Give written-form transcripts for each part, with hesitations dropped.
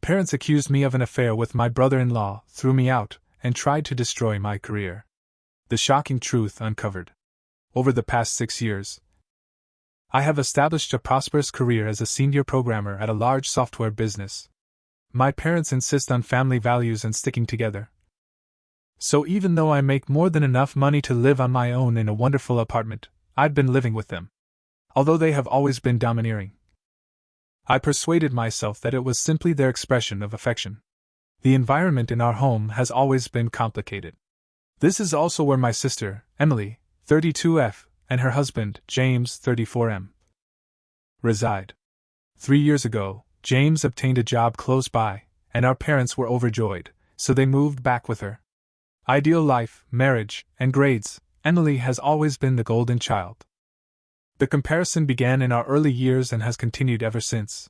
parents accused me of an affair with my brother-in-law, threw me out, and tried to destroy my career. The shocking truth uncovered. Over the past 6 years, I have established a prosperous career as a senior programmer at a large software business. My parents insist on family values and sticking together. So even though I make more than enough money to live on my own in a wonderful apartment, I'd been living with them. Although they have always been domineering, I persuaded myself that it was simply their expression of affection. The environment in our home has always been complicated. This is also where my sister, Emily, 32F, and her husband, James, 34M, reside. 3 years ago, James obtained a job close by, and our parents were overjoyed, so they moved back with her. Ideal life, marriage, and grades, Emily has always been the golden child. The comparison began in our early years and has continued ever since.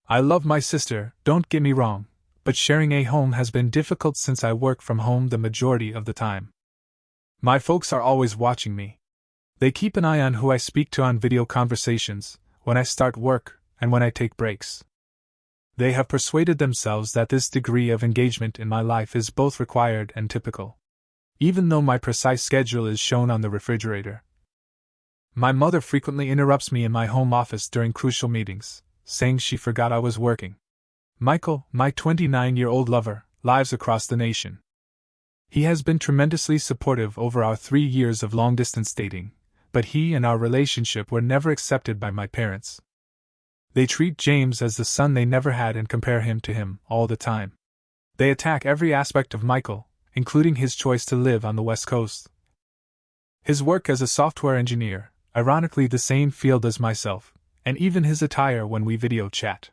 I love my sister, don't get me wrong, but sharing a home has been difficult since I work from home the majority of the time. My folks are always watching me. They keep an eye on who I speak to on video conversations, when I start work, and when I take breaks. They have persuaded themselves that this degree of engagement in my life is both required and typical. Even though my precise schedule is shown on the refrigerator. My mother frequently interrupts me in my home office during crucial meetings, saying she forgot I was working. Michael, my 29-year-old lover, lives across the nation. He has been tremendously supportive over our 3 years of long-distance dating, but he and our relationship were never accepted by my parents. They treat James as the son they never had and compare him to him all the time. They attack every aspect of Michael, including his choice to live on the West Coast. His work as a software engineer, ironically the same field as myself, and even his attire when we video chat.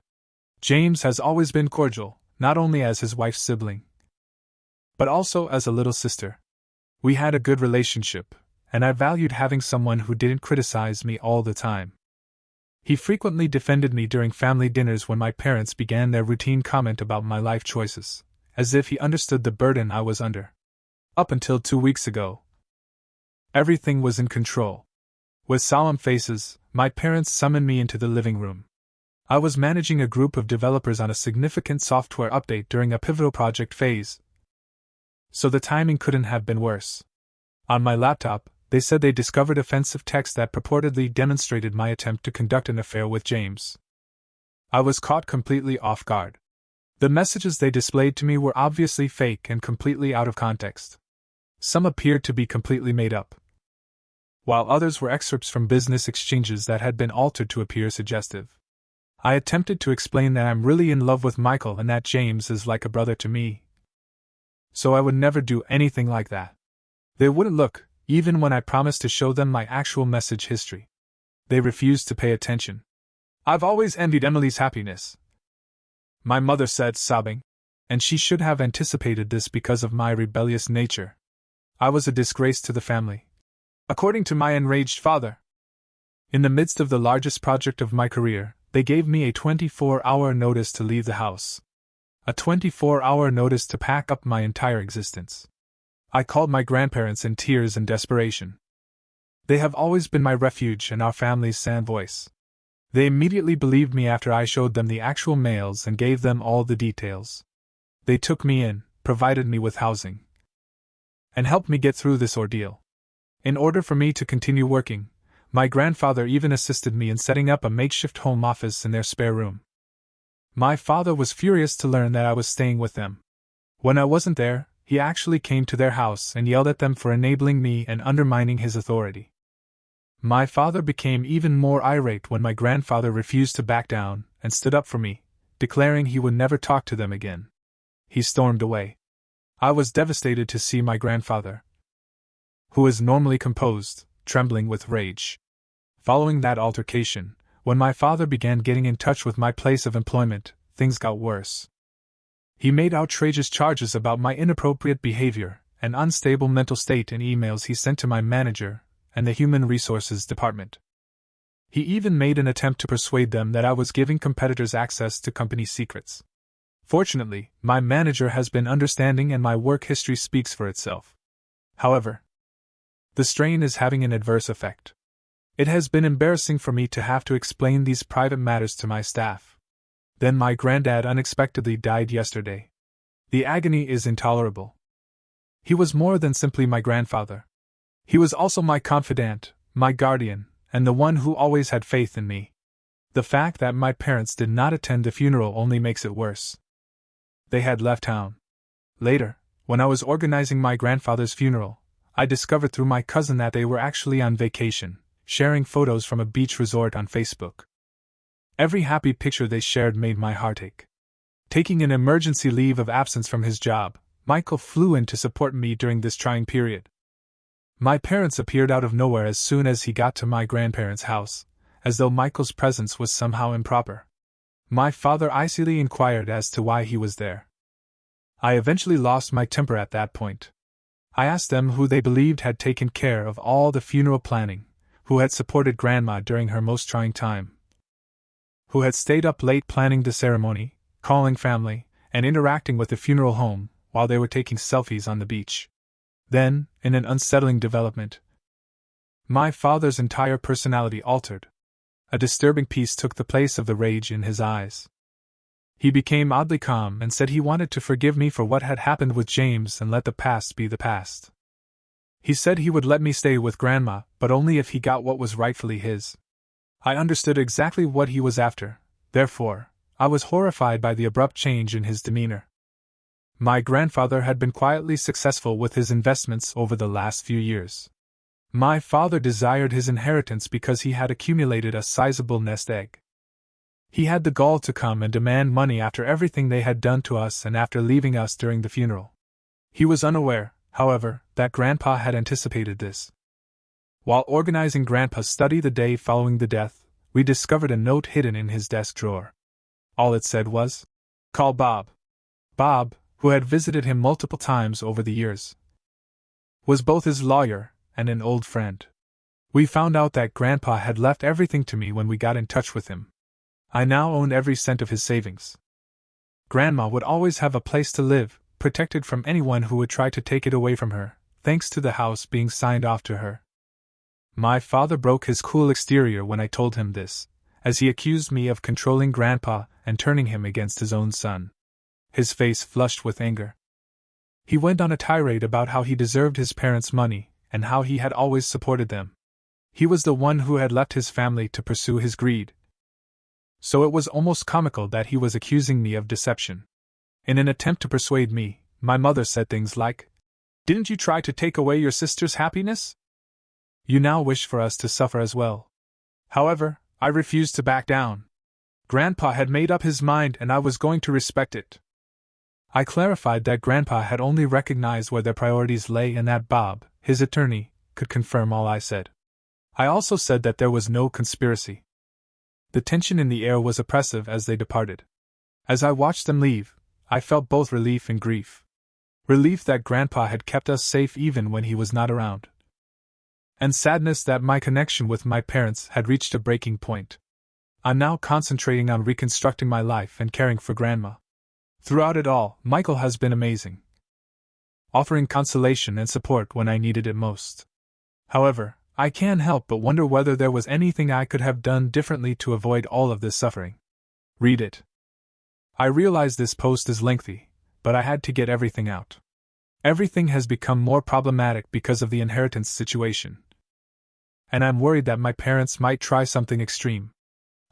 James has always been cordial, not only as his wife's sibling, but also as a little sister. We had a good relationship, and I valued having someone who didn't criticize me all the time. He frequently defended me during family dinners when my parents began their routine comment about my life choices, as if he understood the burden I was under. Up until 2 weeks ago, everything was in control. With solemn faces, my parents summoned me into the living room. I was managing a group of developers on a significant software update during a pivotal project phase, so the timing couldn't have been worse. On my laptop, they said they discovered offensive text that purportedly demonstrated my attempt to conduct an affair with James. I was caught completely off guard. The messages they displayed to me were obviously fake and completely out of context. Some appeared to be completely made up, while others were excerpts from business exchanges that had been altered to appear suggestive. I attempted to explain that I'm really in love with Michael and that James is like a brother to me, so I would never do anything like that. They wouldn't look, even when I promised to show them my actual message history. They refused to pay attention. I've always envied Emily's happiness, my mother said, sobbing, and she should have anticipated this because of my rebellious nature. I was a disgrace to the family, according to my enraged father. In the midst of the largest project of my career, they gave me a 24-hour notice to leave the house. A 24-hour notice to pack up my entire existence. I called my grandparents in tears and desperation. They have always been my refuge and our family's sad voice. They immediately believed me after I showed them the actual mails and gave them all the details. They took me in, provided me with housing, and helped me get through this ordeal. In order for me to continue working, my grandfather even assisted me in setting up a makeshift home office in their spare room. My father was furious to learn that I was staying with them. When I wasn't there, he actually came to their house and yelled at them for enabling me and undermining his authority. My father became even more irate when my grandfather refused to back down and stood up for me, declaring he would never talk to them again. He stormed away. I was devastated to see my grandfather, who is normally composed, trembling with rage. Following that altercation, when my father began getting in touch with my place of employment, things got worse. He made outrageous charges about my inappropriate behavior and unstable mental state in emails he sent to my manager and the Human Resources Department. He even made an attempt to persuade them that I was giving competitors access to company secrets. Fortunately, my manager has been understanding and my work history speaks for itself. However, the strain is having an adverse effect. It has been embarrassing for me to have to explain these private matters to my staff. Then my granddad unexpectedly died yesterday. The agony is intolerable. He was more than simply my grandfather. He was also my confidant, my guardian, and the one who always had faith in me. The fact that my parents did not attend the funeral only makes it worse. They had left town. Later, when I was organizing my grandfather's funeral, I discovered through my cousin that they were actually on vacation, sharing photos from a beach resort on Facebook. Every happy picture they shared made my heart ache. Taking an emergency leave of absence from his job, Michael flew in to support me during this trying period. My parents appeared out of nowhere as soon as he got to my grandparents' house, as though Michael's presence was somehow improper. My father icily inquired as to why he was there. I eventually lost my temper at that point. I asked them who they believed had taken care of all the funeral planning, who had supported Grandma during her most trying time, who had stayed up late planning the ceremony, calling family, and interacting with the funeral home while they were taking selfies on the beach. Then, in an unsettling development, my father's entire personality altered. A disturbing peace took the place of the rage in his eyes. He became oddly calm and said he wanted to forgive me for what had happened with James and let the past be the past. He said he would let me stay with Grandma, but only if he got what was rightfully his. I understood exactly what he was after, therefore, I was horrified by the abrupt change in his demeanor. My grandfather had been quietly successful with his investments over the last few years. My father desired his inheritance because he had accumulated a sizable nest egg. He had the gall to come and demand money after everything they had done to us and after leaving us during the funeral. He was unaware, however, that Grandpa had anticipated this. While organizing Grandpa's study the day following the death, we discovered a note hidden in his desk drawer. All it said was, "Call Bob." Bob, who had visited him multiple times over the years, was both his lawyer and an old friend. We found out that Grandpa had left everything to me when we got in touch with him. I now owned every cent of his savings. Grandma would always have a place to live, protected from anyone who would try to take it away from her, thanks to the house being signed off to her. My father broke his cool exterior when I told him this, as he accused me of controlling Grandpa and turning him against his own son. His face flushed with anger. He went on a tirade about how he deserved his parents' money, and how he had always supported them. He was the one who had left his family to pursue his greed. So it was almost comical that he was accusing me of deception. In an attempt to persuade me, my mother said things like, "Didn't you try to take away your sister's happiness? You now wish for us to suffer as well." However, I refused to back down. Grandpa had made up his mind and I was going to respect it. I clarified that Grandpa had only recognized where their priorities lay and that Bob, his attorney, could confirm all I said. I also said that there was no conspiracy. The tension in the air was oppressive as they departed. As I watched them leave, I felt both relief and grief. Relief that Grandpa had kept us safe even when he was not around, and sadness that my connection with my parents had reached a breaking point. I'm now concentrating on reconstructing my life and caring for Grandma. Throughout it all, Michael has been amazing, offering consolation and support when I needed it most. However, I can't help but wonder whether there was anything I could have done differently to avoid all of this suffering. Read it. I realize this post is lengthy, but I had to get everything out. Everything has become more problematic because of the inheritance situation, and I'm worried that my parents might try something extreme.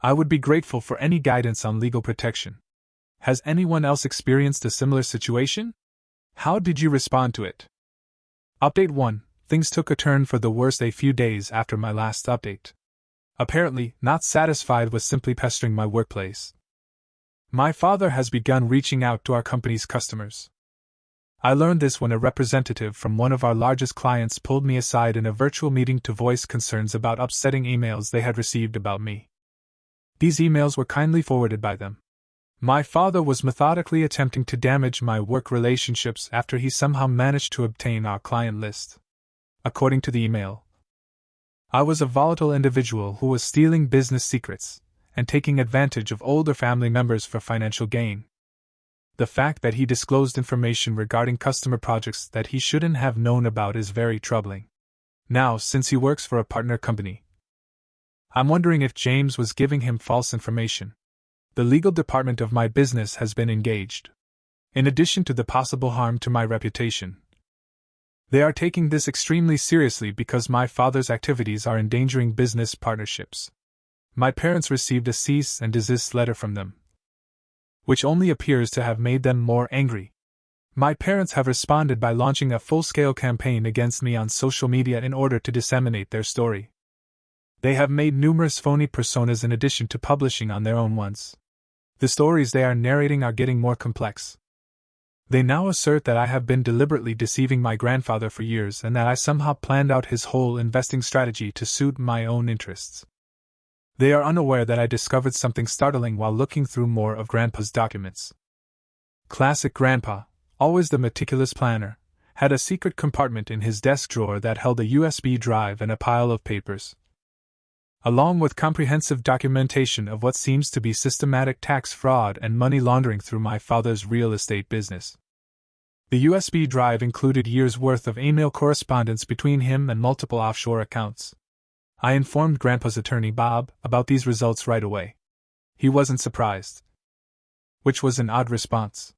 I would be grateful for any guidance on legal protection. Has anyone else experienced a similar situation? How did you respond to it? Update 1. Things took a turn for the worse a few days after my last update. Apparently, not satisfied with simply pestering my workplace, my father has begun reaching out to our company's customers. I learned this when a representative from one of our largest clients pulled me aside in a virtual meeting to voice concerns about upsetting emails they had received about me. These emails were kindly forwarded by them. My father was methodically attempting to damage my work relationships after he somehow managed to obtain our client list. According to the email, I was a volatile individual who was stealing business secrets and taking advantage of older family members for financial gain. The fact that he disclosed information regarding customer projects that he shouldn't have known about is very troubling. Now, since he works for a partner company, I'm wondering if James was giving him false information. The legal department of my business has been engaged. In addition to the possible harm to my reputation, they are taking this extremely seriously because my father's activities are endangering business partnerships. My parents received a cease and desist letter from them, which only appears to have made them more angry. My parents have responded by launching a full-scale campaign against me on social media in order to disseminate their story. They have made numerous phony personas in addition to publishing on their own ones. The stories they are narrating are getting more complex. They now assert that I have been deliberately deceiving my grandfather for years and that I somehow planned out his whole investing strategy to suit my own interests. They are unaware that I discovered something startling while looking through more of Grandpa's documents. Classic Grandpa, always the meticulous planner, had a secret compartment in his desk drawer that held a USB drive and a pile of papers, along with comprehensive documentation of what seems to be systematic tax fraud and money laundering through my father's real estate business. The USB drive included years' worth of email correspondence between him and multiple offshore accounts. I informed Grandpa's attorney Bob about these results right away. He wasn't surprised, which was an odd response.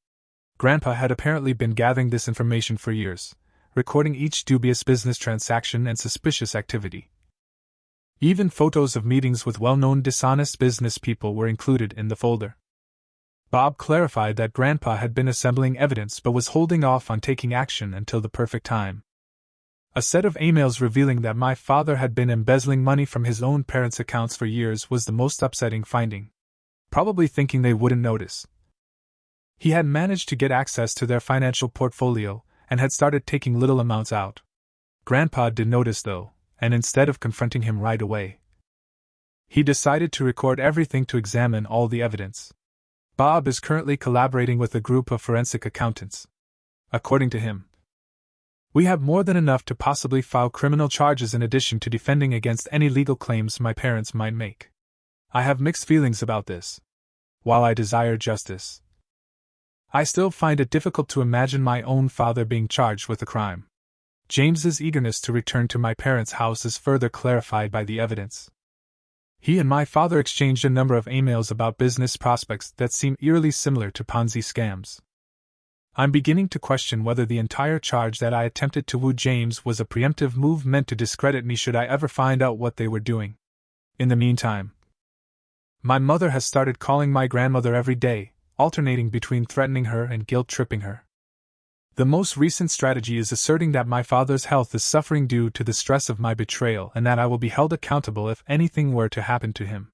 Grandpa had apparently been gathering this information for years, recording each dubious business transaction and suspicious activity. Even photos of meetings with well-known dishonest business people were included in the folder. Bob clarified that Grandpa had been assembling evidence but was holding off on taking action until the perfect time. A set of emails revealing that my father had been embezzling money from his own parents' accounts for years was the most upsetting finding, probably thinking they wouldn't notice. He had managed to get access to their financial portfolio and had started taking little amounts out. Grandpa did notice though, and instead of confronting him right away, he decided to record everything to examine all the evidence. Bob is currently collaborating with a group of forensic accountants. According to him, we have more than enough to possibly file criminal charges in addition to defending against any legal claims my parents might make. I have mixed feelings about this. While I desire justice, I still find it difficult to imagine my own father being charged with a crime. James's eagerness to return to my parents' house is further clarified by the evidence. He and my father exchanged a number of emails about business prospects that seem eerily similar to Ponzi scams. I'm beginning to question whether the entire charge that I attempted to woo James was a preemptive move meant to discredit me should I ever find out what they were doing. In the meantime, my mother has started calling my grandmother every day, alternating between threatening her and guilt-tripping her. The most recent strategy is asserting that my father's health is suffering due to the stress of my betrayal and that I will be held accountable if anything were to happen to him.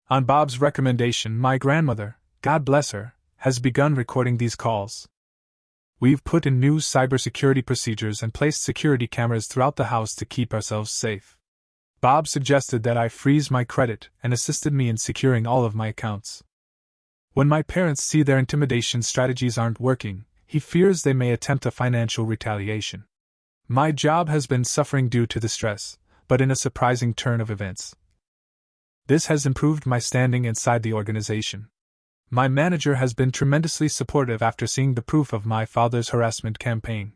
On Bob's recommendation, my grandmother, God bless her, has begun recording these calls. We've put in new cybersecurity procedures and placed security cameras throughout the house to keep ourselves safe. Bob suggested that I freeze my credit and assisted me in securing all of my accounts. When my parents see their intimidation strategies aren't working, he fears they may attempt a financial retaliation. My job has been suffering due to the stress, but in a surprising turn of events, this has improved my standing inside the organization. My manager has been tremendously supportive after seeing the proof of my father's harassment campaign.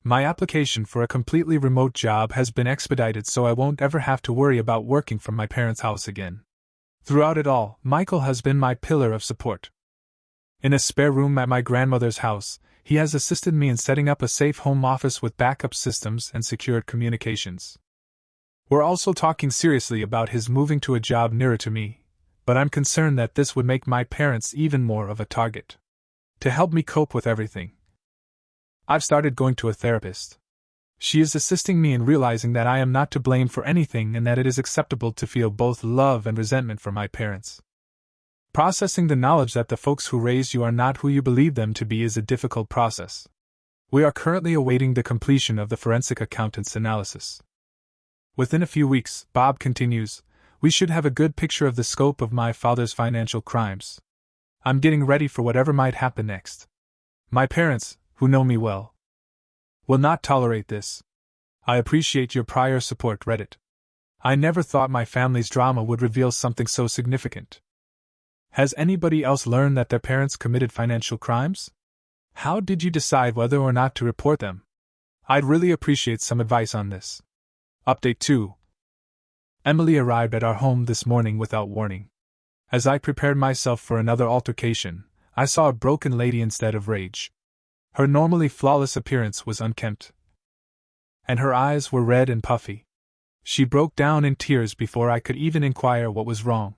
My application for a completely remote job has been expedited so I won't ever have to worry about working from my parents' house again. Throughout it all, Michael has been my pillar of support. In a spare room at my grandmother's house, he has assisted me in setting up a safe home office with backup systems and secured communications. We're also talking seriously about his moving to a job nearer to me, but I'm concerned that this would make my parents even more of a target. To help me cope with everything, I've started going to a therapist. She is assisting me in realizing that I am not to blame for anything and that it is acceptable to feel both love and resentment for my parents. Processing the knowledge that the folks who raised you are not who you believe them to be is a difficult process. We are currently awaiting the completion of the forensic accountant's analysis. Within a few weeks, Bob continues, we should have a good picture of the scope of my father's financial crimes. I'm getting ready for whatever might happen next. My parents, who know me well, will not tolerate this. I appreciate your prior support, Reddit. I never thought my family's drama would reveal something so significant. Has anybody else learned that their parents committed financial crimes? How did you decide whether or not to report them? I'd really appreciate some advice on this. Update 2. Emily arrived at our home this morning without warning. As I prepared myself for another altercation, I saw a broken lady instead of rage. Her normally flawless appearance was unkempt, and her eyes were red and puffy. She broke down in tears before I could even inquire what was wrong.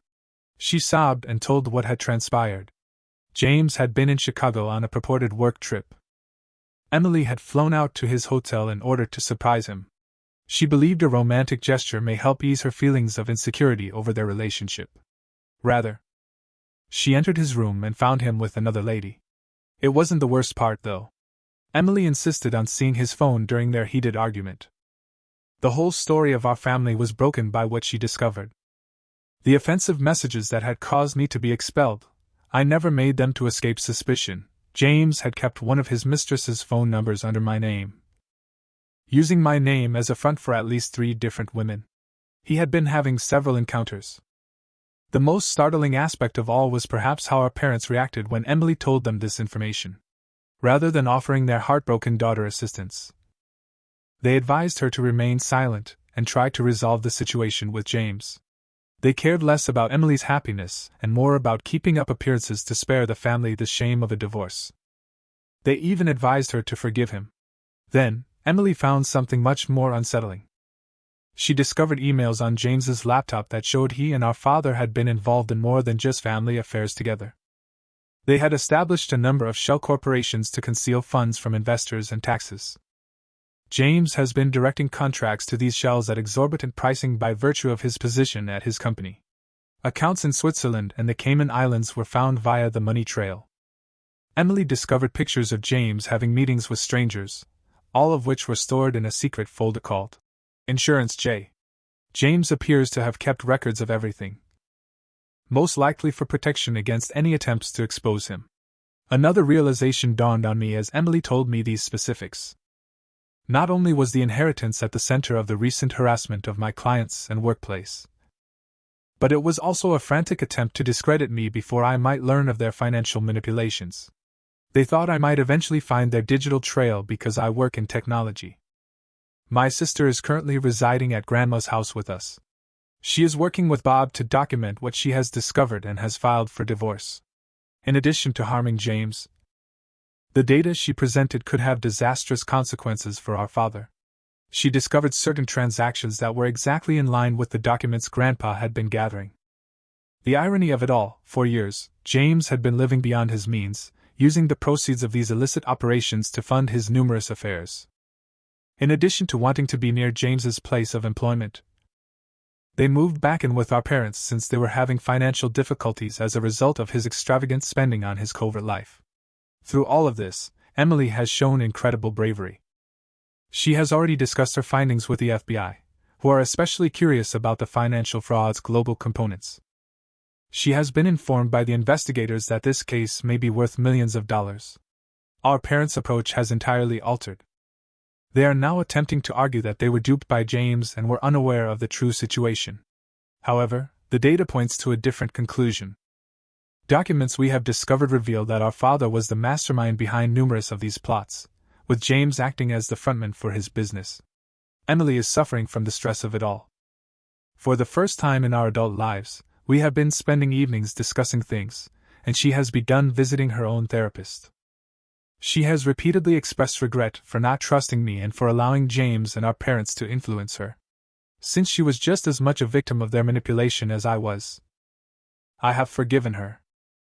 She sobbed and told what had transpired. James had been in Chicago on a purported work trip. Emily had flown out to his hotel in order to surprise him. She believed a romantic gesture may help ease her feelings of insecurity over their relationship. Rather, she entered his room and found him with another lady. It wasn't the worst part, though. Emily insisted on seeing his phone during their heated argument. The whole story of our family was broken by what she discovered. The offensive messages that had caused me to be expelled, I never made them to escape suspicion. James had kept one of his mistress's phone numbers under my name, using my name as a front for at least 3 different women. He had been having several encounters. The most startling aspect of all was perhaps how our parents reacted when Emily told them this information. Rather than offering their heartbroken daughter assistance, they advised her to remain silent and try to resolve the situation with James. They cared less about Emily's happiness and more about keeping up appearances to spare the family the shame of a divorce. They even advised her to forgive him. Then, Emily found something much more unsettling. She discovered emails on James's laptop that showed he and our father had been involved in more than just family affairs together. They had established a number of shell corporations to conceal funds from investors and taxes. James has been directing contracts to these shells at exorbitant pricing by virtue of his position at his company. Accounts in Switzerland and the Cayman Islands were found via the money trail. Emily discovered pictures of James having meetings with strangers, all of which were stored in a secret folder called Insurance J. James appears to have kept records of everything, most likely for protection against any attempts to expose him. Another realization dawned on me as Emily told me these specifics. Not only was the inheritance at the center of the recent harassment of my clients and workplace, but it was also a frantic attempt to discredit me before I might learn of their financial manipulations. They thought I might eventually find their digital trail because I work in technology. My sister is currently residing at Grandma's house with us. She is working with Bob to document what she has discovered and has filed for divorce. In addition to harming James, the data she presented could have disastrous consequences for our father. She discovered certain transactions that were exactly in line with the documents Grandpa had been gathering. The irony of it all, for years, James had been living beyond his means, using the proceeds of these illicit operations to fund his numerous affairs. In addition to wanting to be near James's place of employment, they moved back in with our parents since they were having financial difficulties as a result of his extravagant spending on his covert life. Through all of this, Emily has shown incredible bravery. She has already discussed her findings with the FBI, who are especially curious about the financial fraud's global components. She has been informed by the investigators that this case may be worth millions of dollars. Our parents' approach has entirely altered. They are now attempting to argue that they were duped by James and were unaware of the true situation. However, the data points to a different conclusion. Documents we have discovered reveal that our father was the mastermind behind numerous of these plots, with James acting as the frontman for his business. Emily is suffering from the stress of it all. For the first time in our adult lives, we have been spending evenings discussing things, and she has begun visiting her own therapist. She has repeatedly expressed regret for not trusting me and for allowing James and our parents to influence her, since she was just as much a victim of their manipulation as I was. I have forgiven her.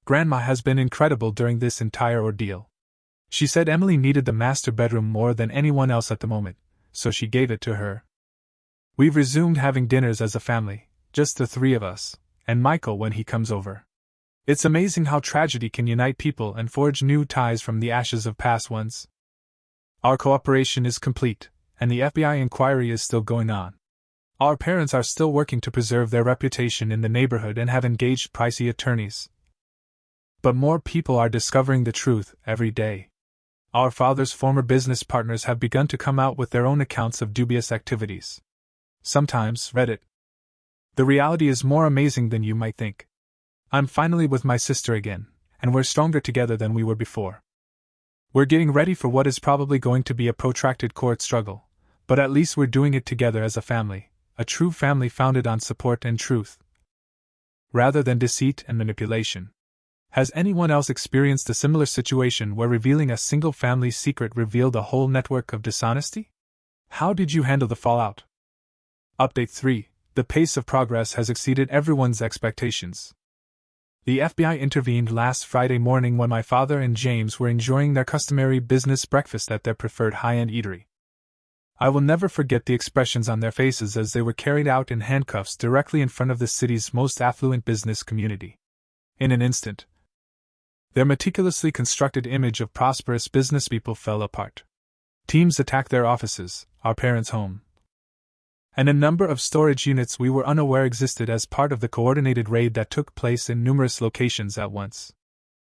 Grandma has been incredible during this entire ordeal. She said Emily needed the master bedroom more than anyone else at the moment, so she gave it to her. We've resumed having dinners as a family, just the 3 of us, and Michael when he comes over. It's amazing how tragedy can unite people and forge new ties from the ashes of past ones. Our cooperation is complete, and the FBI inquiry is still going on. Our parents are still working to preserve their reputation in the neighborhood and have engaged pricey attorneys. But more people are discovering the truth every day. Our father's former business partners have begun to come out with their own accounts of dubious activities. Sometimes, Reddit. The reality is more amazing than you might think. I'm finally with my sister again, and we're stronger together than we were before. We're getting ready for what is probably going to be a protracted court struggle, but at least we're doing it together as a family, a true family founded on support and truth. rather than deceit and manipulation. Has anyone else experienced a similar situation where revealing a single family's secret revealed a whole network of dishonesty? How did you handle the fallout? Update 3. The pace of progress has exceeded everyone's expectations. The FBI intervened last Friday morning when my father and James were enjoying their customary business breakfast at their preferred high-end eatery. I will never forget the expressions on their faces as they were carried out in handcuffs directly in front of the city's most affluent business community. In an instant, their meticulously constructed image of prosperous businesspeople fell apart. Teams attacked their offices, our parents' home, and a number of storage units we were unaware existed as part of the coordinated raid that took place in numerous locations at once.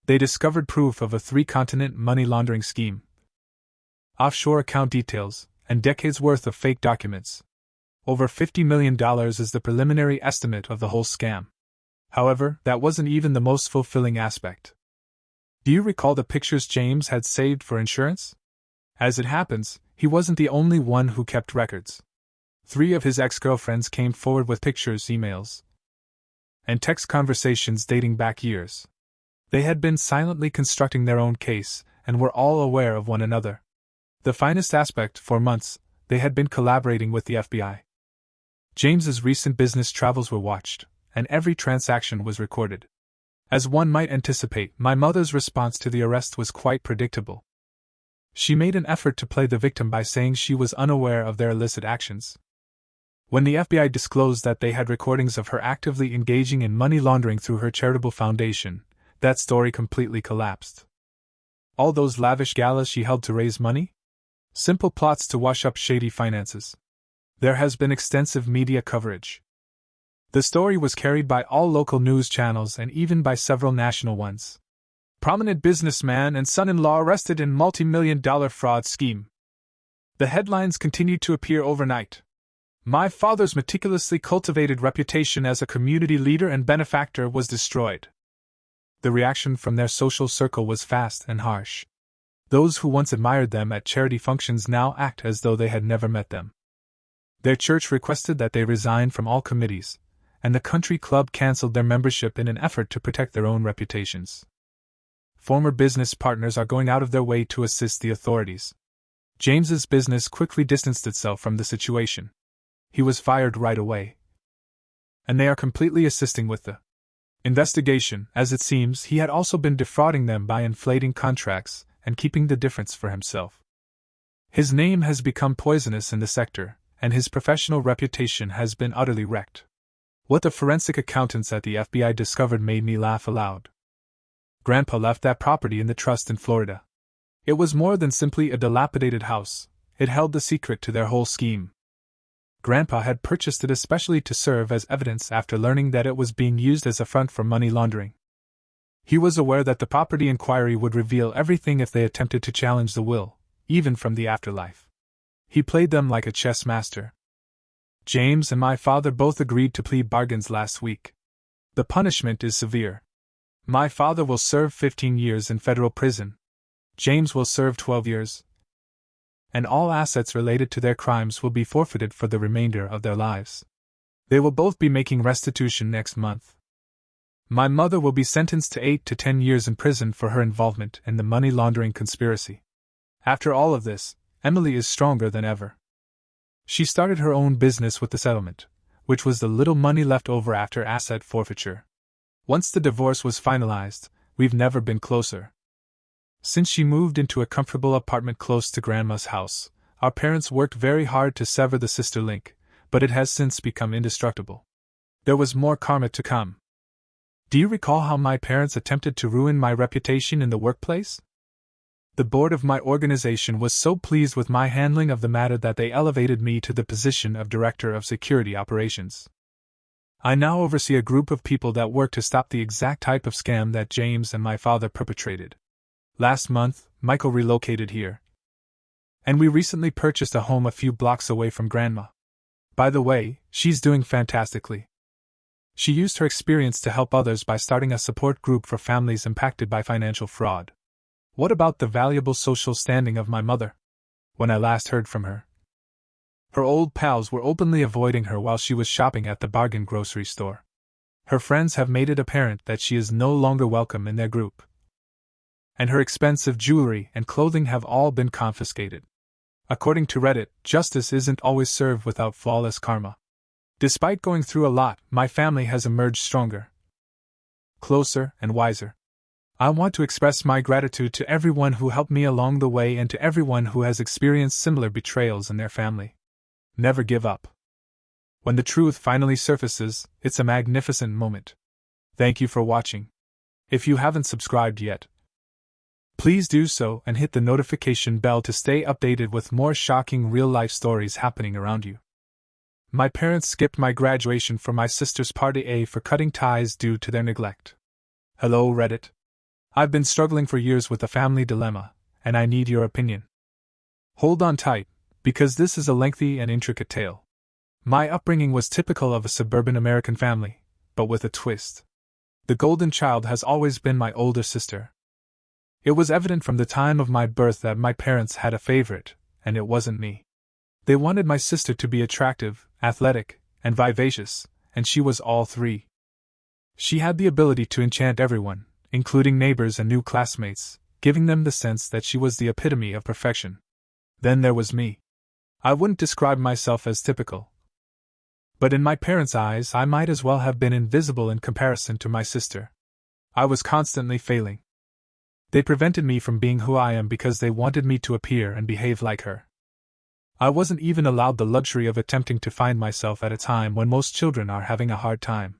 They discovered proof of a 3-continent money laundering scheme, offshore account details, and decades' worth of fake documents. Over $50 million is the preliminary estimate of the whole scam. However, that wasn't even the most fulfilling aspect. Do you recall the pictures James had saved for insurance? As it happens, he wasn't the only one who kept records. 3 of his ex-girlfriends came forward with pictures, emails, and text conversations dating back years. They had been silently constructing their own case, and were all aware of one another. The finest aspect, for months, they had been collaborating with the FBI. James's recent business travels were watched, and every transaction was recorded. As one might anticipate, my mother's response to the arrest was quite predictable. She made an effort to play the victim by saying she was unaware of their illicit actions. When the FBI disclosed that they had recordings of her actively engaging in money laundering through her charitable foundation, that story completely collapsed. All those lavish galas she held to raise money? Simple plots to wash up shady finances. There has been extensive media coverage. The story was carried by all local news channels and even by several national ones. Prominent businessman and son-in-law arrested in multi-million-dollar fraud scheme. The headlines continued to appear overnight. My father's meticulously cultivated reputation as a community leader and benefactor was destroyed. The reaction from their social circle was fast and harsh. Those who once admired them at charity functions now act as though they had never met them. Their church requested that they resign from all committees, and the country club canceled their membership in an effort to protect their own reputations. Former business partners are going out of their way to assist the authorities. James's business quickly distanced itself from the situation. He was fired right away, and they are completely assisting with the investigation. As it seems, he had also been defrauding them by inflating contracts and keeping the difference for himself. His name has become poisonous in the sector, and his professional reputation has been utterly wrecked. What the forensic accountants at the FBI discovered made me laugh aloud. Grandpa left that property in the trust in Florida. It was more than simply a dilapidated house, it held the secret to their whole scheme. Grandpa had purchased it especially to serve as evidence after learning that it was being used as a front for money laundering. He was aware that the property inquiry would reveal everything if they attempted to challenge the will, even from the afterlife. He played them like a chess master. James and my father both agreed to plea bargains last week. The punishment is severe. My father will serve 15 years in federal prison. James will serve 12 years. And all assets related to their crimes will be forfeited for the remainder of their lives. They will both be making restitution next month. My mother will be sentenced to 8 to 10 years in prison for her involvement in the money laundering conspiracy. After all of this, Emily is stronger than ever. She started her own business with the settlement, which was the little money left over after asset forfeiture. Once the divorce was finalized, we've never been closer. Since she moved into a comfortable apartment close to Grandma's house, our parents worked very hard to sever the sister link, but it has since become indestructible. There was more karma to come. Do you recall how my parents attempted to ruin my reputation in the workplace? The board of my organization was so pleased with my handling of the matter that they elevated me to the position of Director of Security Operations. I now oversee a group of people that work to stop the exact type of scam that James and my father perpetrated. Last month, Michael relocated here, and we recently purchased a home a few blocks away from Grandma. By the way, she's doing fantastically. She used her experience to help others by starting a support group for families impacted by financial fraud. What about the valuable social standing of my mother? When I last heard from her, her old pals were openly avoiding her while she was shopping at the bargain grocery store. Her friends have made it apparent that she is no longer welcome in their group, and her expensive jewelry and clothing have all been confiscated. According to Reddit, justice isn't always served without flawless karma. Despite going through a lot, my family has emerged stronger, closer, and wiser. I want to express my gratitude to everyone who helped me along the way and to everyone who has experienced similar betrayals in their family. Never give up. When the truth finally surfaces, it's a magnificent moment. Thank you for watching. If you haven't subscribed yet, please do so and hit the notification bell to stay updated with more shocking real-life stories happening around you. My parents skipped my graduation for my sister's party A for cutting ties due to their neglect. Hello, Reddit. I've been struggling for years with a family dilemma, and I need your opinion. Hold on tight, because this is a lengthy and intricate tale. My upbringing was typical of a suburban American family, but with a twist. The golden child has always been my older sister. It was evident from the time of my birth that my parents had a favorite, and it wasn't me. They wanted my sister to be attractive, athletic, and vivacious, and she was all three. She had the ability to enchant everyone, including neighbors and new classmates, giving them the sense that she was the epitome of perfection. Then there was me. I wouldn't describe myself as typical, but in my parents' eyes I might as well have been invisible in comparison to my sister. I was constantly failing. They prevented me from being who I am because they wanted me to appear and behave like her. I wasn't even allowed the luxury of attempting to find myself at a time when most children are having a hard time.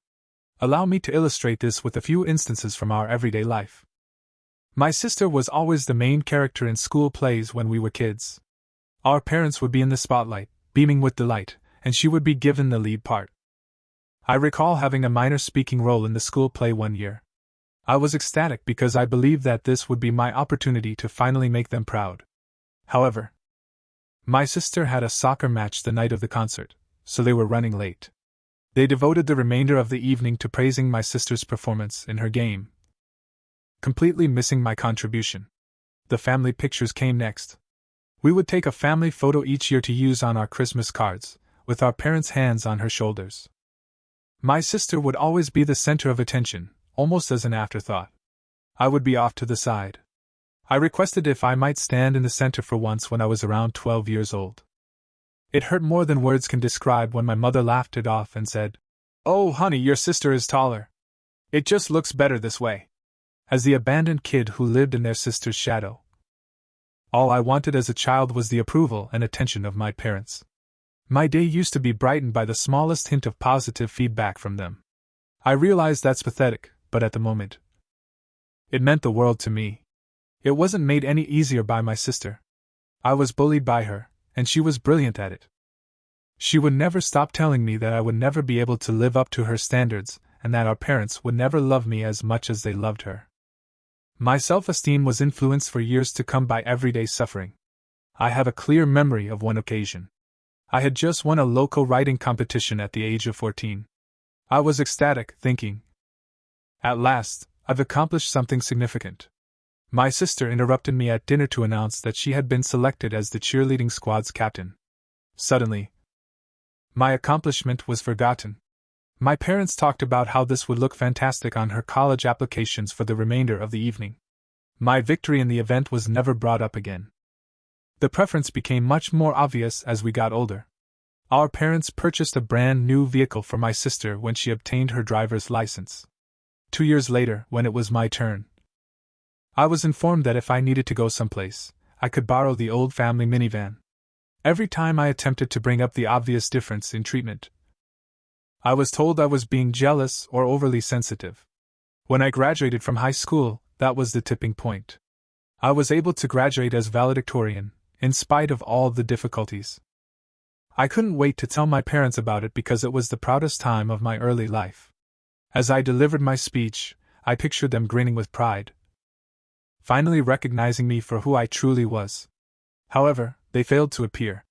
Allow me to illustrate this with a few instances from our everyday life. My sister was always the main character in school plays when we were kids. Our parents would be in the spotlight, beaming with delight, and she would be given the lead part. I recall having a minor speaking role in the school play one year. I was ecstatic because I believed that this would be my opportunity to finally make them proud. However, my sister had a soccer match the night of the concert, so they were running late. They devoted the remainder of the evening to praising my sister's performance in her game, completely missing my contribution. The family pictures came next. We would take a family photo each year to use on our Christmas cards, with our parents' hands on her shoulders. My sister would always be the center of attention, almost as an afterthought. I would be off to the side. I requested if I might stand in the center for once when I was around 12 years old. It hurt more than words can describe when my mother laughed it off and said, "Oh, honey, your sister is taller. It just looks better this way." As the abandoned kid who lived in their sister's shadow, all I wanted as a child was the approval and attention of my parents. My day used to be brightened by the smallest hint of positive feedback from them. I realize that's pathetic, but at the moment, it meant the world to me. It wasn't made any easier by my sister. I was bullied by her, and she was brilliant at it. She would never stop telling me that I would never be able to live up to her standards, and that our parents would never love me as much as they loved her. My self-esteem was influenced for years to come by everyday suffering. I have a clear memory of one occasion. I had just won a local writing competition at the age of 14. I was ecstatic, thinking, "At last, I've accomplished something significant." My sister interrupted me at dinner to announce that she had been selected as the cheerleading squad's captain. Suddenly, my accomplishment was forgotten. My parents talked about how this would look fantastic on her college applications for the remainder of the evening. My victory in the event was never brought up again. The preference became much more obvious as we got older. Our parents purchased a brand new vehicle for my sister when she obtained her driver's license. 2 years later, when it was my turn, I was informed that if I needed to go someplace, I could borrow the old family minivan. Every time I attempted to bring up the obvious difference in treatment, I was told I was being jealous or overly sensitive. When I graduated from high school, that was the tipping point. I was able to graduate as valedictorian, in spite of all the difficulties. I couldn't wait to tell my parents about it because it was the proudest time of my early life. As I delivered my speech, I pictured them grinning with pride, finally recognizing me for who I truly was. However, they failed to appear.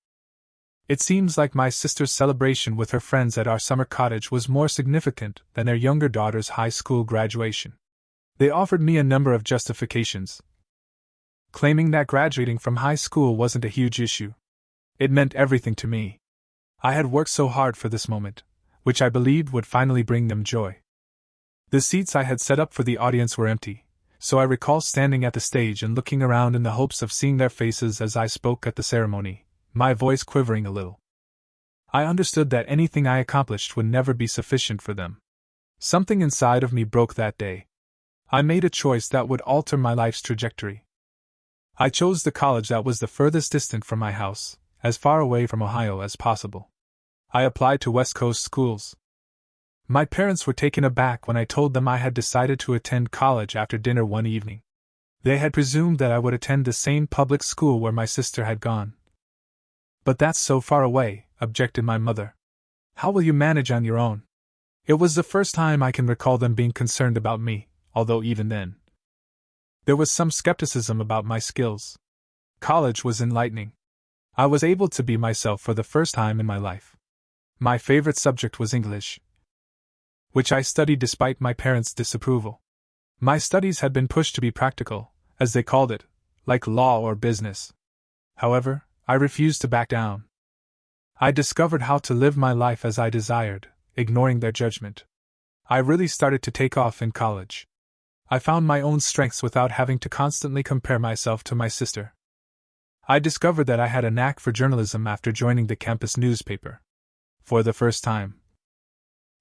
It seems like my sister's celebration with her friends at our summer cottage was more significant than their younger daughter's high school graduation. They offered me a number of justifications, claiming that graduating from high school wasn't a huge issue. It meant everything to me. I had worked so hard for this moment, which I believed would finally bring them joy. The seats I had set up for the audience were empty, so I recall standing at the stage and looking around in the hopes of seeing their faces as I spoke at the ceremony, my voice quivering a little. I understood that anything I accomplished would never be sufficient for them. Something inside of me broke that day. I made a choice that would alter my life's trajectory. I chose the college that was the furthest distant from my house, as far away from Ohio as possible. I applied to West Coast schools. My parents were taken aback when I told them I had decided to attend college after dinner one evening. They had presumed that I would attend the same public school where my sister had gone. "But that's so far away," objected my mother. "How will you manage on your own?" It was the first time I can recall them being concerned about me, although even then, there was some skepticism about my skills. College was enlightening. I was able to be myself for the first time in my life. My favorite subject was English, which I studied despite my parents' disapproval. My studies had been pushed to be practical, as they called it, like law or business. However, I refused to back down. I discovered how to live my life as I desired, ignoring their judgment. I really started to take off in college. I found my own strengths without having to constantly compare myself to my sister. I discovered that I had a knack for journalism after joining the campus newspaper. For the first time,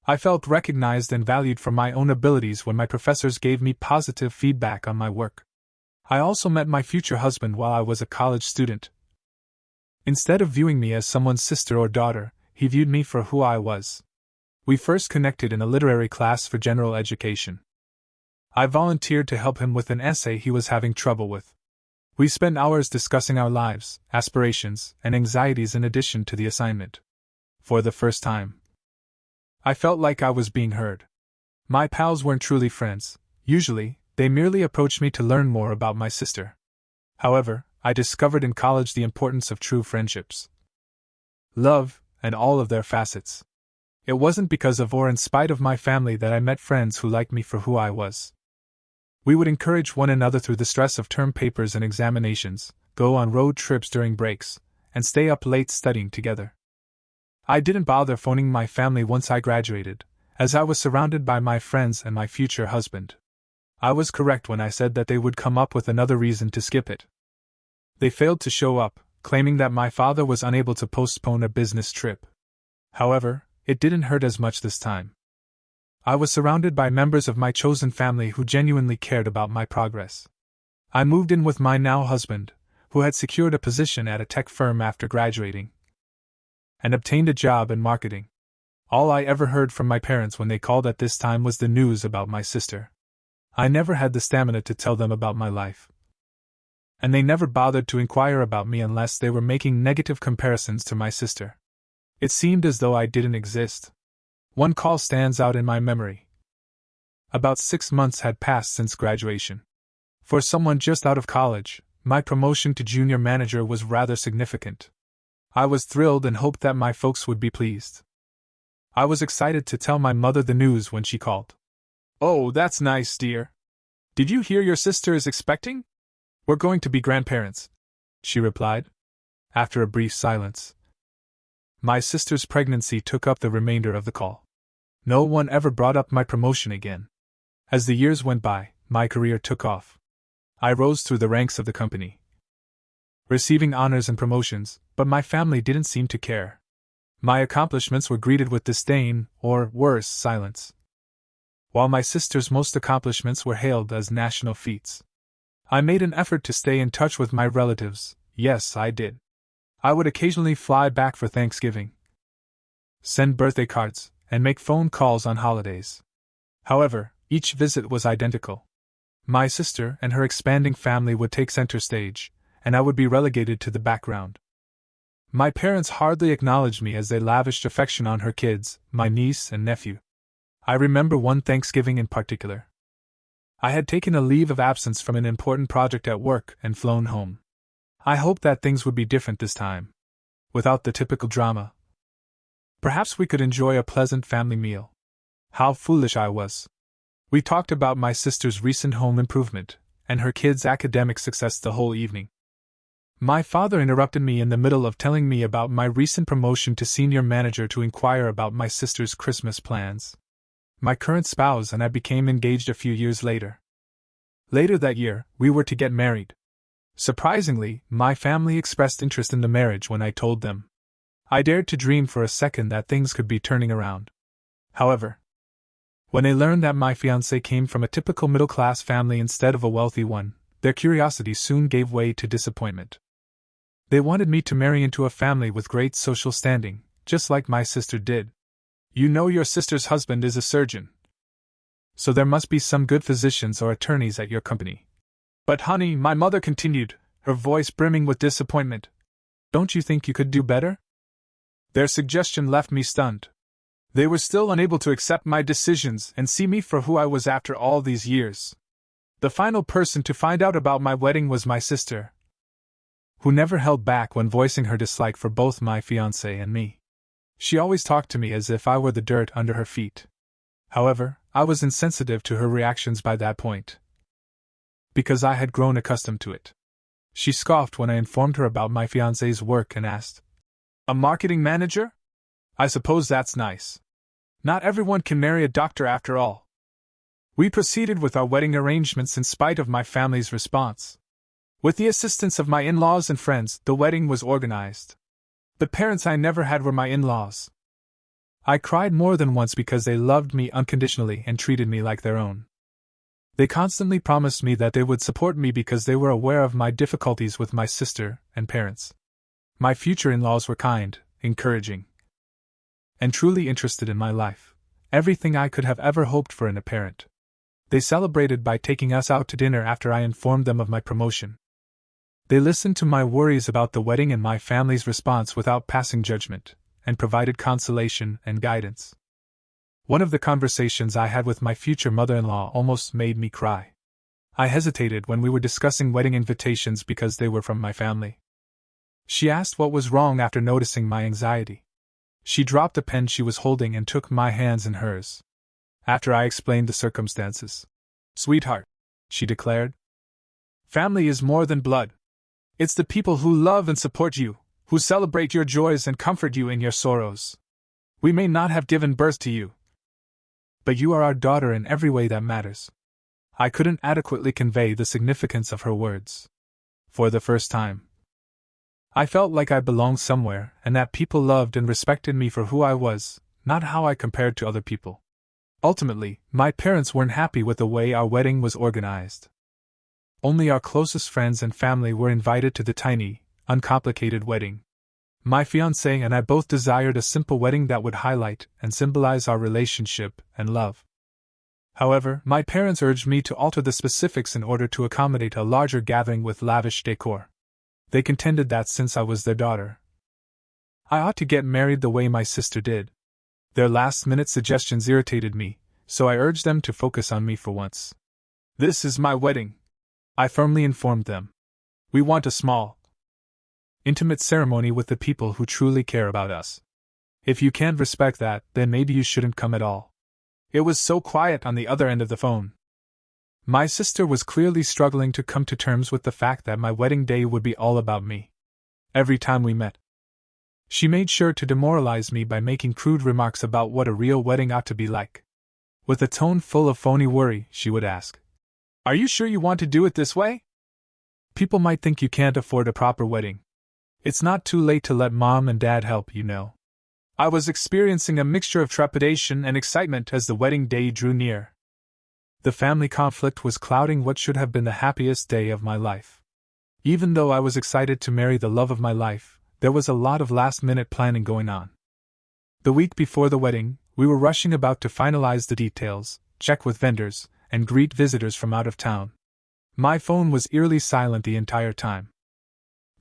I felt recognized and valued for my own abilities when my professors gave me positive feedback on my work. I also met my future husband while I was a college student. Instead of viewing me as someone's sister or daughter, he viewed me for who I was. We first connected in a literary class for general education. I volunteered to help him with an essay he was having trouble with. We spent hours discussing our lives, aspirations, and anxieties in addition to the assignment. For the first time, I felt like I was being heard. My pals weren't truly friends. Usually, they merely approached me to learn more about my sister. However, I discovered in college the importance of true friendships. Love, and all of their facets. It wasn't because of or in spite of my family that I met friends who liked me for who I was. We would encourage one another through the stress of term papers and examinations, go on road trips during breaks, and stay up late studying together. I didn't bother phoning my family once I graduated, as I was surrounded by my friends and my future husband. I was correct when I said that they would come up with another reason to skip it. They failed to show up, claiming that my father was unable to postpone a business trip. However, it didn't hurt as much this time. I was surrounded by members of my chosen family who genuinely cared about my progress. I moved in with my now husband, who had secured a position at a tech firm after graduating, and obtained a job in marketing. All I ever heard from my parents when they called at this time was the news about my sister. I never had the stamina to tell them about my life, and they never bothered to inquire about me unless they were making negative comparisons to my sister. It seemed as though I didn't exist. One call stands out in my memory. About 6 months had passed since graduation. For someone just out of college, my promotion to junior manager was rather significant. I was thrilled and hoped that my folks would be pleased. I was excited to tell my mother the news when she called. "Oh, that's nice, dear. Did you hear your sister is expecting? We're going to be grandparents," she replied, after a brief silence. My sister's pregnancy took up the remainder of the call. No one ever brought up my promotion again. As the years went by, my career took off. I rose through the ranks of the company, receiving honors and promotions, but my family didn't seem to care. My accomplishments were greeted with disdain, or, worse, silence, while my sister's most accomplishments were hailed as national feats. I made an effort to stay in touch with my relatives. Yes, I did. I would occasionally fly back for Thanksgiving, send birthday cards, and make phone calls on holidays. However, each visit was identical. My sister and her expanding family would take center stage, and I would be relegated to the background. My parents hardly acknowledged me as they lavished affection on her kids, my niece and nephew. I remember one Thanksgiving in particular. I had taken a leave of absence from an important project at work and flown home. I hoped that things would be different this time, without the typical drama. Perhaps we could enjoy a pleasant family meal. How foolish I was. We talked about my sister's recent home improvement, and her kids' academic success the whole evening. My father interrupted me in the middle of telling me about my recent promotion to senior manager to inquire about my sister's Christmas plans. my current spouse and I became engaged a few years later. Later that year, we were to get married. Surprisingly, my family expressed interest in the marriage when I told them. I dared to dream for a second that things could be turning around. However, when they learned that my fiancé came from a typical middle-class family instead of a wealthy one, their curiosity soon gave way to disappointment. They wanted me to marry into a family with great social standing, just like my sister did. You know your sister's husband is a surgeon, so there must be some good physicians or attorneys at your company. But honey, my mother continued, her voice brimming with disappointment, don't you think you could do better? Their suggestion left me stunned. They were still unable to accept my decisions and see me for who I was after all these years. The final person to find out about my wedding was my sister, who never held back when voicing her dislike for both my fiancé and me. She always talked to me as if I were the dirt under her feet. However, I was insensitive to her reactions by that point, because I had grown accustomed to it. She scoffed when I informed her about my fiancé's work and asked, "A marketing manager? I suppose that's nice. Not everyone can marry a doctor after all." We proceeded with our wedding arrangements in spite of my family's response. With the assistance of my in-laws and friends, the wedding was organized. The parents I never had were my in-laws. I cried more than once because they loved me unconditionally and treated me like their own. They constantly promised me that they would support me because they were aware of my difficulties with my sister and parents. My future in-laws were kind, encouraging, and truly interested in my life, everything I could have ever hoped for in a parent. They celebrated by taking us out to dinner after I informed them of my promotion. They listened to my worries about the wedding and my family's response without passing judgment, and provided consolation and guidance. One of the conversations I had with my future mother-in-law almost made me cry. I hesitated when we were discussing wedding invitations because they were from my family. She asked what was wrong after noticing my anxiety. She dropped the pen she was holding and took my hands in hers. After I explained the circumstances, "Sweetheart," she declared, "family is more than blood. It's the people who love and support you, who celebrate your joys and comfort you in your sorrows. We may not have given birth to you, but you are our daughter in every way that matters." I couldn't adequately convey the significance of her words. For the first time, I felt like I belonged somewhere and that people loved and respected me for who I was, not how I compared to other people. Ultimately, my parents weren't happy with the way our wedding was organized. Only our closest friends and family were invited to the tiny, uncomplicated wedding. My fiancé and I both desired a simple wedding that would highlight and symbolize our relationship and love. However, my parents urged me to alter the specifics in order to accommodate a larger gathering with lavish decor. They contended that since I was their daughter, I ought to get married the way my sister did. Their last-minute suggestions irritated me, so I urged them to focus on me for once. "This is my wedding," I firmly informed them. "We want a small, intimate ceremony with the people who truly care about us. If you can't respect that, then maybe you shouldn't come at all." It was so quiet on the other end of the phone. My sister was clearly struggling to come to terms with the fact that my wedding day would be all about me. Every time we met, she made sure to demoralize me by making crude remarks about what a real wedding ought to be like. With a tone full of phony worry, she would ask, "Are you sure you want to do it this way? People might think you can't afford a proper wedding. It's not too late to let Mom and Dad help, you know." I was experiencing a mixture of trepidation and excitement as the wedding day drew near. The family conflict was clouding what should have been the happiest day of my life. Even though I was excited to marry the love of my life, there was a lot of last-minute planning going on. The week before the wedding, we were rushing about to finalize the details, check with vendors, and greet visitors from out of town. My phone was eerily silent the entire time.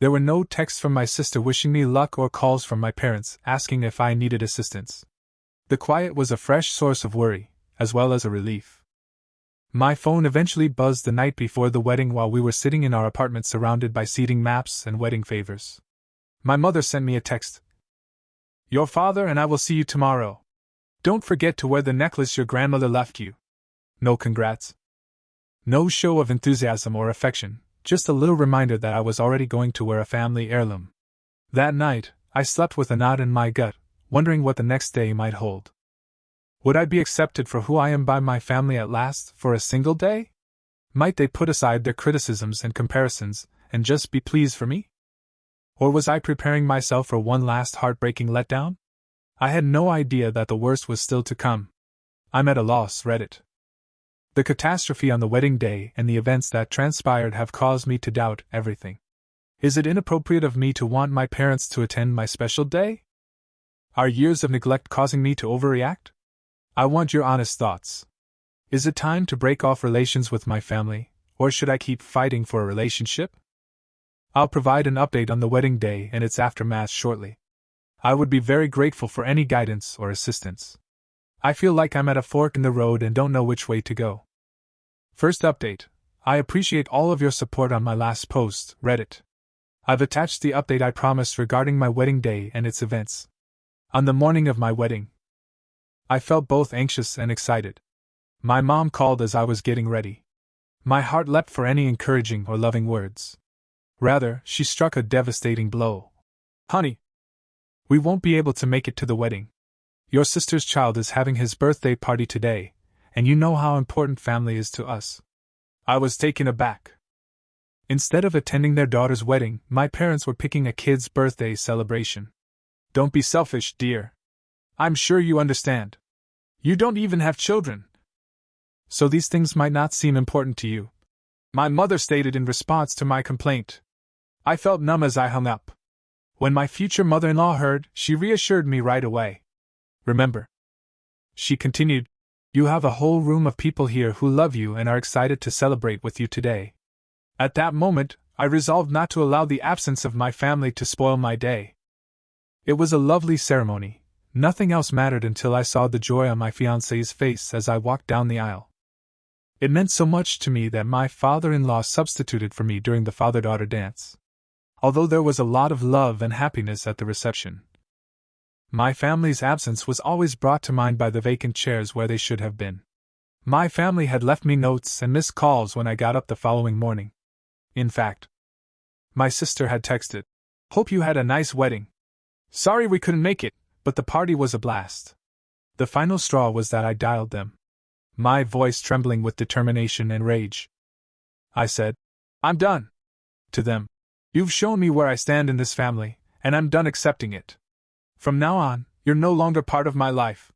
There were no texts from my sister wishing me luck or calls from my parents asking if I needed assistance. The quiet was a fresh source of worry, as well as a relief. My phone eventually buzzed the night before the wedding while we were sitting in our apartment surrounded by seating maps and wedding favors. My mother sent me a text. "Your father and I will see you tomorrow. Don't forget to wear the necklace your grandmother left you." No congrats. No show of enthusiasm or affection, just a little reminder that I was already going to wear a family heirloom. That night, I slept with a knot in my gut, wondering what the next day might hold. Would I be accepted for who I am by my family at last, for a single day? Might they put aside their criticisms and comparisons, and just be pleased for me? Or was I preparing myself for one last heartbreaking letdown? I had no idea that the worst was still to come. I'm at a loss, Reddit. The catastrophe on the wedding day and the events that transpired have caused me to doubt everything. Is it inappropriate of me to want my parents to attend my special day? Are years of neglect causing me to overreact? I want your honest thoughts. Is it time to break off relations with my family, or should I keep fighting for a relationship? I'll provide an update on the wedding day and its aftermath shortly. I would be very grateful for any guidance or assistance. I feel like I'm at a fork in the road and don't know which way to go. First update. I appreciate all of your support on my last post, Reddit. I've attached the update I promised regarding my wedding day and its events. On the morning of my wedding, I felt both anxious and excited. My mom called as I was getting ready. My heart leapt for any encouraging or loving words. Rather, she struck a devastating blow. Honey, we won't be able to make it to the wedding. Your sister's child is having his birthday party today, and you know how important family is to us. I was taken aback. Instead of attending their daughter's wedding, my parents were picking a kid's birthday celebration. Don't be selfish, dear. I'm sure you understand. You don't even have children. So these things might not seem important to you. My mother stated in response to my complaint. I felt numb as I hung up. When my future mother-in-law heard, she reassured me right away. Remember, she continued, you have a whole room of people here who love you and are excited to celebrate with you today. At that moment, I resolved not to allow the absence of my family to spoil my day. It was a lovely ceremony. Nothing else mattered until I saw the joy on my fiancé's face as I walked down the aisle. It meant so much to me that my father-in-law substituted for me during the father-daughter dance. Although there was a lot of love and happiness at the reception, my family's absence was always brought to mind by the vacant chairs where they should have been. My family had left me notes and missed calls when I got up the following morning. In fact, my sister had texted, "Hope you had a nice wedding. Sorry we couldn't make it, but the party was a blast." The final straw was that I dialed them, my voice trembling with determination and rage. I said, "I'm done." To them, "You've shown me where I stand in this family, and I'm done accepting it. From now on, you're no longer part of my life."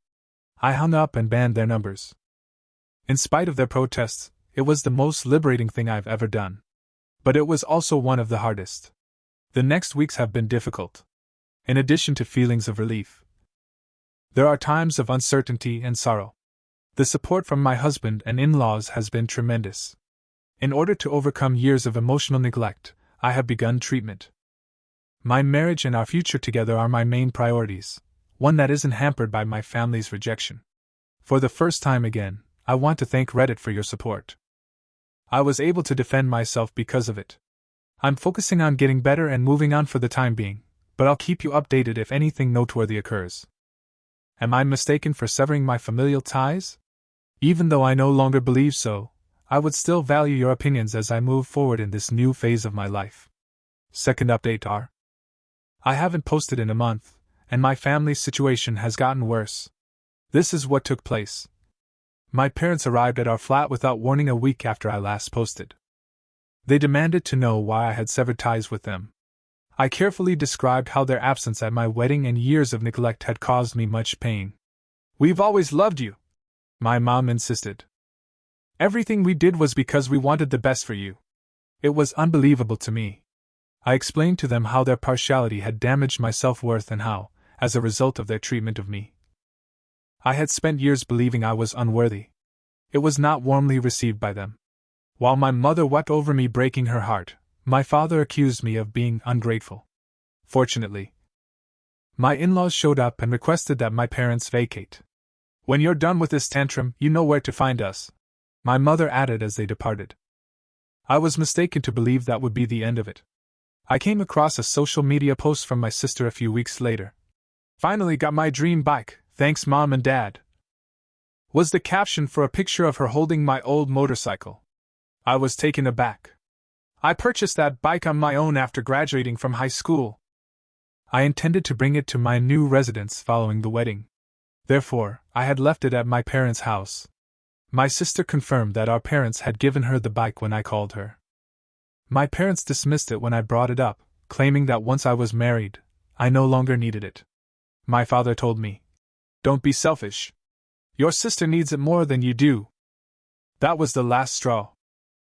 I hung up and banned their numbers. In spite of their protests, it was the most liberating thing I've ever done. But it was also one of the hardest. The next weeks have been difficult. In addition to feelings of relief, there are times of uncertainty and sorrow. The support from my husband and in-laws has been tremendous. In order to overcome years of emotional neglect, I have begun treatment. My marriage and our future together are my main priorities, one that isn't hampered by my family's rejection. For the first time again, I want to thank Reddit for your support. I was able to defend myself because of it. I'm focusing on getting better and moving on for the time being, but I'll keep you updated if anything noteworthy occurs. Am I mistaken for severing my familial ties? Even though I no longer believe so, I would still value your opinions as I move forward in this new phase of my life. Second update R. I haven't posted in a month, and my family's situation has gotten worse. This is what took place. My parents arrived at our flat without warning a week after I last posted. They demanded to know why I had severed ties with them. I carefully described how their absence at my wedding and years of neglect had caused me much pain. "We've always loved you," my mom insisted. "Everything we did was because we wanted the best for you." It was unbelievable to me. I explained to them how their partiality had damaged my self-worth and how, as a result of their treatment of me, I had spent years believing I was unworthy. It was not warmly received by them. While my mother wept over me breaking her heart, my father accused me of being ungrateful. Fortunately, my in-laws showed up and requested that my parents vacate. "When you're done with this tantrum, you know where to find us," my mother added as they departed. I was mistaken to believe that would be the end of it. I came across a social media post from my sister a few weeks later. "Finally got my dream bike, thanks Mom and Dad," was the caption for a picture of her holding my old motorcycle. I was taken aback. I purchased that bike on my own after graduating from high school. I intended to bring it to my new residence following the wedding. Therefore, I had left it at my parents' house. My sister confirmed that our parents had given her the bike when I called her. My parents dismissed it when I brought it up, claiming that once I was married, I no longer needed it. My father told me, "Don't be selfish. Your sister needs it more than you do." That was the last straw.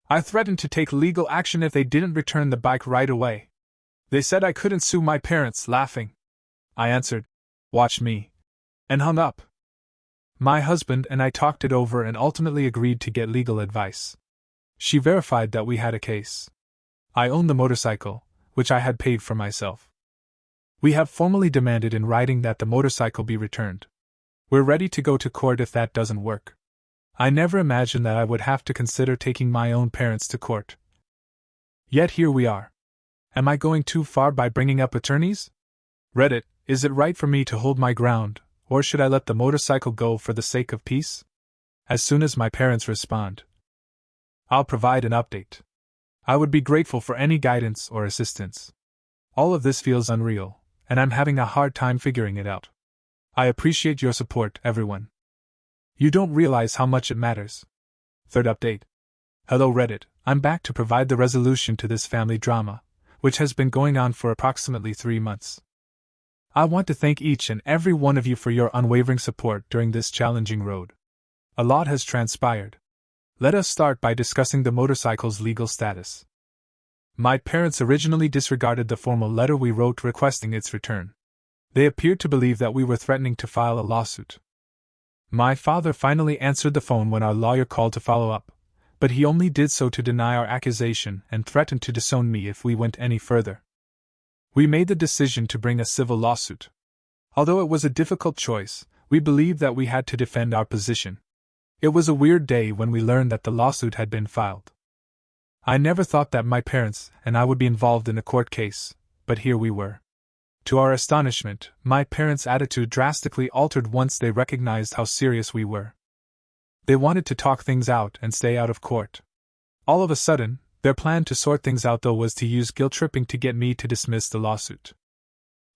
I threatened to take legal action if they didn't return the bike right away. They said I couldn't sue my parents, laughing. I answered, "Watch me," and hung up. My husband and I talked it over and ultimately agreed to get legal advice. She verified that we had a case. I owned the motorcycle, which I had paid for myself. We have formally demanded in writing that the motorcycle be returned. We're ready to go to court if that doesn't work. I never imagined that I would have to consider taking my own parents to court. Yet here we are. Am I going too far by bringing up attorneys? Reddit, is it right for me to hold my ground, or should I let the motorcycle go for the sake of peace? As soon as my parents respond, I'll provide an update. I would be grateful for any guidance or assistance. All of this feels unreal, and I'm having a hard time figuring it out. I appreciate your support, everyone. You don't realize how much it matters. Third update. Hello Reddit, I'm back to provide the resolution to this family drama, which has been going on for approximately 3 months. I want to thank each and every one of you for your unwavering support during this challenging road. A lot has transpired. Let us start by discussing the motorcycle's legal status. My parents originally disregarded the formal letter we wrote requesting its return. They appeared to believe that we were threatening to file a lawsuit. My father finally answered the phone when our lawyer called to follow up, but he only did so to deny our accusation and threatened to disown me if we went any further. We made the decision to bring a civil lawsuit. Although it was a difficult choice, we believed that we had to defend our position. It was a weird day when we learned that the lawsuit had been filed. I never thought that my parents and I would be involved in a court case, but here we were. To our astonishment, my parents' attitude drastically altered once they recognized how serious we were. They wanted to talk things out and stay out of court. All of a sudden, their plan to sort things out though was to use guilt-tripping to get me to dismiss the lawsuit.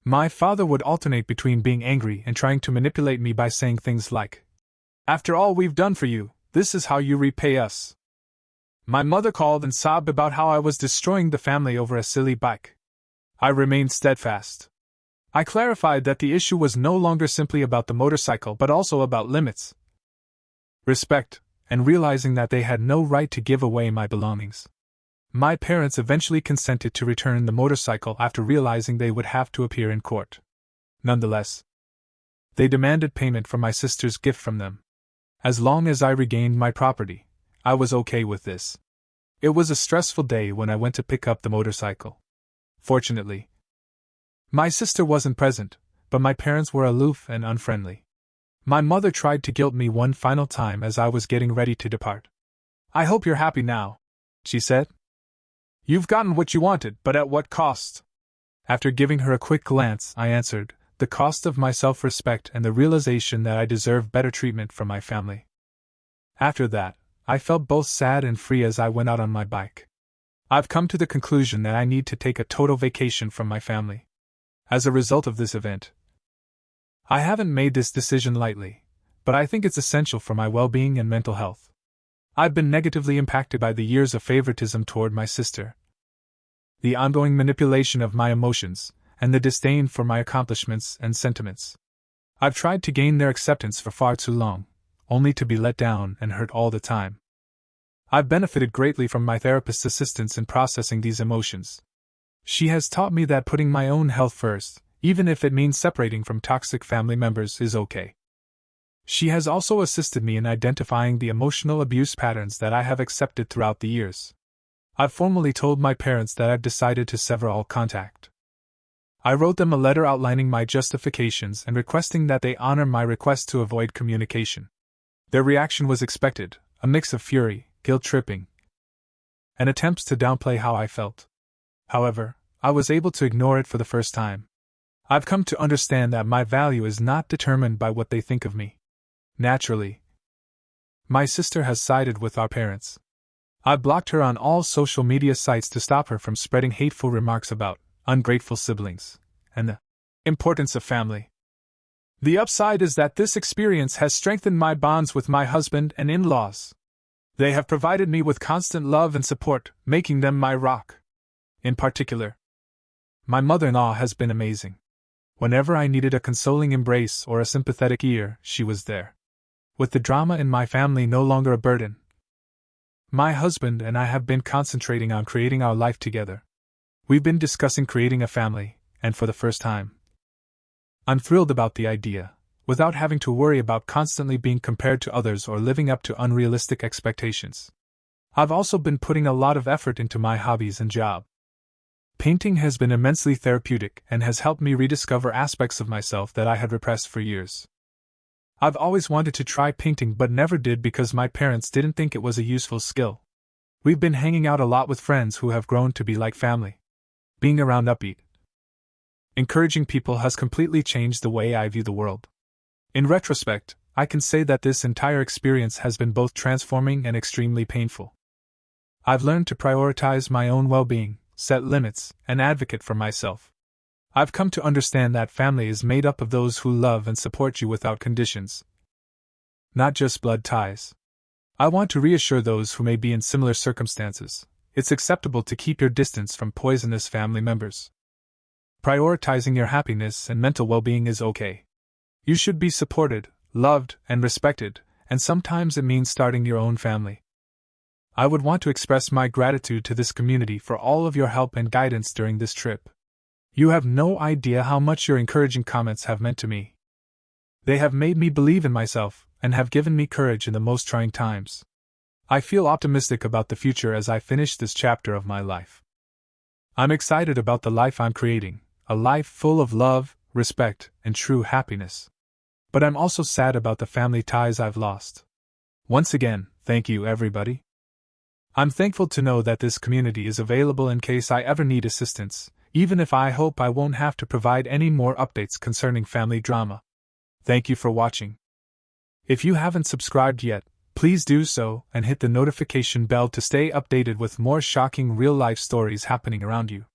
My father would alternate between being angry and trying to manipulate me by saying things like, "After all we've done for you, this is how you repay us." My mother called and sobbed about how I was destroying the family over a silly bike. I remained steadfast. I clarified that the issue was no longer simply about the motorcycle but also about limits, respect, and realizing that they had no right to give away my belongings. My parents eventually consented to return the motorcycle after realizing they would have to appear in court. Nonetheless, they demanded payment for my sister's gift from them. As long as I regained my property, I was okay with this. It was a stressful day when I went to pick up the motorcycle. Fortunately, my sister wasn't present, but my parents were aloof and unfriendly. My mother tried to guilt me one final time as I was getting ready to depart. "I hope you're happy now," she said. "You've gotten what you wanted, but at what cost?" After giving her a quick glance, I answered, "The cost of my self-respect and the realization that I deserve better treatment from my family." After that, I felt both sad and free as I went out on my bike. I've come to the conclusion that I need to take a total vacation from my family. As a result of this event, I haven't made this decision lightly, but I think it's essential for my well-being and mental health. I've been negatively impacted by the years of favoritism toward my sister, the ongoing manipulation of my emotions, and the disdain for my accomplishments and sentiments. I've tried to gain their acceptance for far too long, only to be let down and hurt all the time. I've benefited greatly from my therapist's assistance in processing these emotions. She has taught me that putting my own health first, even if it means separating from toxic family members, is okay. She has also assisted me in identifying the emotional abuse patterns that I have accepted throughout the years. I've formally told my parents that I've decided to sever all contact. I wrote them a letter outlining my justifications and requesting that they honor my request to avoid communication. Their reaction was expected, a mix of fury, guilt-tripping, and attempts to downplay how I felt. However, I was able to ignore it for the first time. I've come to understand that my value is not determined by what they think of me. Naturally, my sister has sided with our parents. I've blocked her on all social media sites to stop her from spreading hateful remarks about ungrateful siblings and the importance of family. The upside is that this experience has strengthened my bonds with my husband and in-laws. They have provided me with constant love and support, making them my rock. In particular, my mother-in-law has been amazing. Whenever I needed a consoling embrace or a sympathetic ear, she was there. With the drama in my family no longer a burden, my husband and I have been concentrating on creating our life together. We've been discussing creating a family, and for the first time, I'm thrilled about the idea, without having to worry about constantly being compared to others or living up to unrealistic expectations. I've also been putting a lot of effort into my hobbies and job. Painting has been immensely therapeutic and has helped me rediscover aspects of myself that I had repressed for years. I've always wanted to try painting but never did because my parents didn't think it was a useful skill. We've been hanging out a lot with friends who have grown to be like family. Being around upbeat, encouraging people has completely changed the way I view the world. In retrospect, I can say that this entire experience has been both transforming and extremely painful. I've learned to prioritize my own well-being, set limits, and advocate for myself. I've come to understand that family is made up of those who love and support you without conditions, not just blood ties. I want to reassure those who may be in similar circumstances. It's acceptable to keep your distance from poisonous family members. Prioritizing your happiness and mental well-being is okay. You should be supported, loved, and respected, and sometimes it means starting your own family. I would want to express my gratitude to this community for all of your help and guidance during this trip. You have no idea how much your encouraging comments have meant to me. They have made me believe in myself and have given me courage in the most trying times. I feel optimistic about the future as I finish this chapter of my life. I'm excited about the life I'm creating, a life full of love, respect, and true happiness. But I'm also sad about the family ties I've lost. Once again, thank you, everybody. I'm thankful to know that this community is available in case I ever need assistance, even if I hope I won't have to provide any more updates concerning family drama. Thank you for watching. If you haven't subscribed yet, please do so and hit the notification bell to stay updated with more shocking real-life stories happening around you.